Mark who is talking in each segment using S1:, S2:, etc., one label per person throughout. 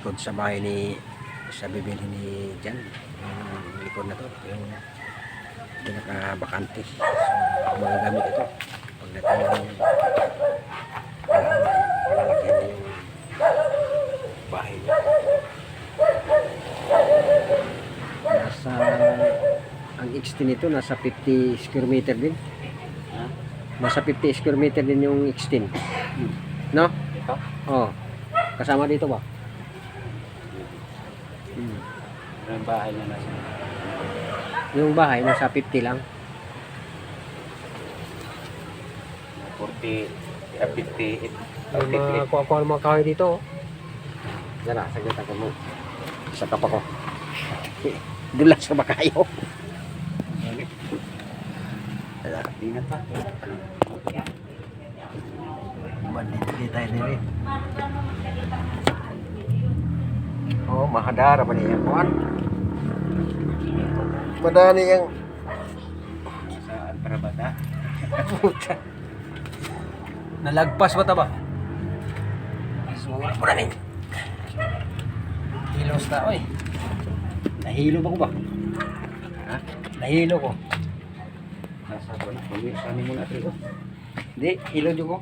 S1: likod sa bahay ni sa bibili ni Jan. Yung likod na to, yung pinaka-bakante. So, mga gamit ito. Pagdating ng lalagyan na yung bahay niya. Nasa, ang extent nito, nasa 50 square meter din. Nasa 50 square meter din yung extent. No?
S2: Ito?
S1: Oh. Kasama dito ba?
S2: Yung bahay niya nasa.
S1: Yung bahay nasa 50 lang.
S2: 40, 58.
S1: Yung mga kuha mga kahoy dito. Dala, saglit ako mo. Sa kapa ko. Dulas sa bakayo. Dala,
S2: Ingat pa.
S1: hindi tayo nila. Oh, mahadara pa niya. Kuhan. Madani yang
S2: Saan para bata?
S1: puta. Nalagpas ba ta ba? Sumura po na rin. Hilos na, oy. Nahilo ba ko ba? Ha? Nahilo ko.
S2: Nasa ko na. Saan mo na ito?
S1: Hindi, hilo dyan ko.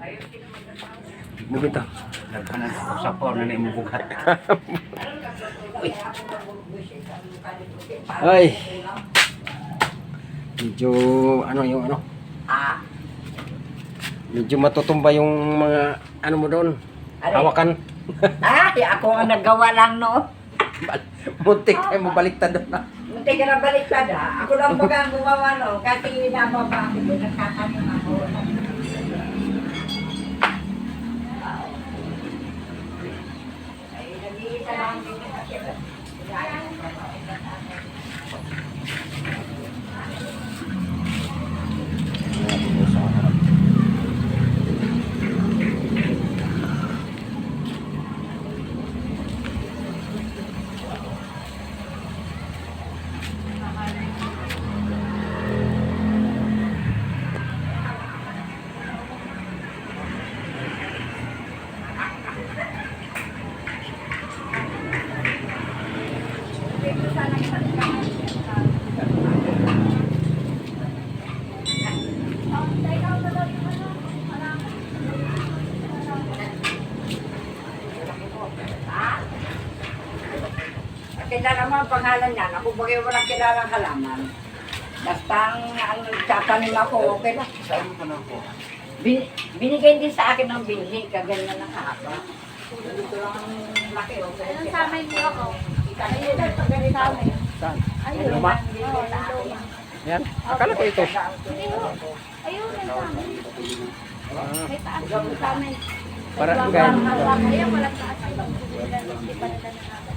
S1: Bugito.
S2: Nagkanan ko sa por na yung bugat.
S1: Ay. Medyo, ano yung ano? Medyo matutumba yung mga, ano mo doon? Hawakan.
S3: Ako ang naggawa lang, no?
S1: Muntik tayo mo baliktad doon na.
S3: Munti ka na baliktad, ha? Ako lang baga ang gumawa, no? Kasi nababa ako, nagkakanin ako. Ay, nag-iisa lang din kasi. Kilala mo ang pangalan niyan. Ako bagay walang kilalang halaman. Basta ang tatanim ako, okay lang.
S2: Saan mo na po?
S3: Binigay din sa akin ng binhi, kaganyan ng haba. Dito lang ang laki, okay.
S4: Anong samay mo ako?
S3: Ayun, pagganito.
S1: Saan?
S4: Ayun.
S1: Luma?
S4: Oo, yung luma.
S1: Yan. Akala ko ito.
S4: Hindi ho. Ayun, ang samay. May taas yung samay.
S1: Para
S4: Ayun,
S1: ganyan.
S4: walang taas. Hindi pa nila nakakita.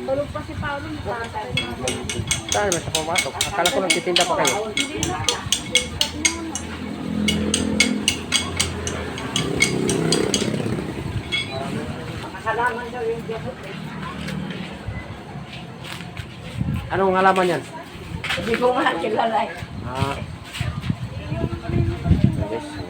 S4: Tulog pa si Paolo, nakakita yung mga
S1: Saan naman sa pumasok? Akala ko nagtitinda pa kayo.
S4: Hindi na po.
S3: Halaman daw yung debut.
S1: Anong halaman yan?
S3: Hindi ko nga kilala.
S1: Ah. Yes.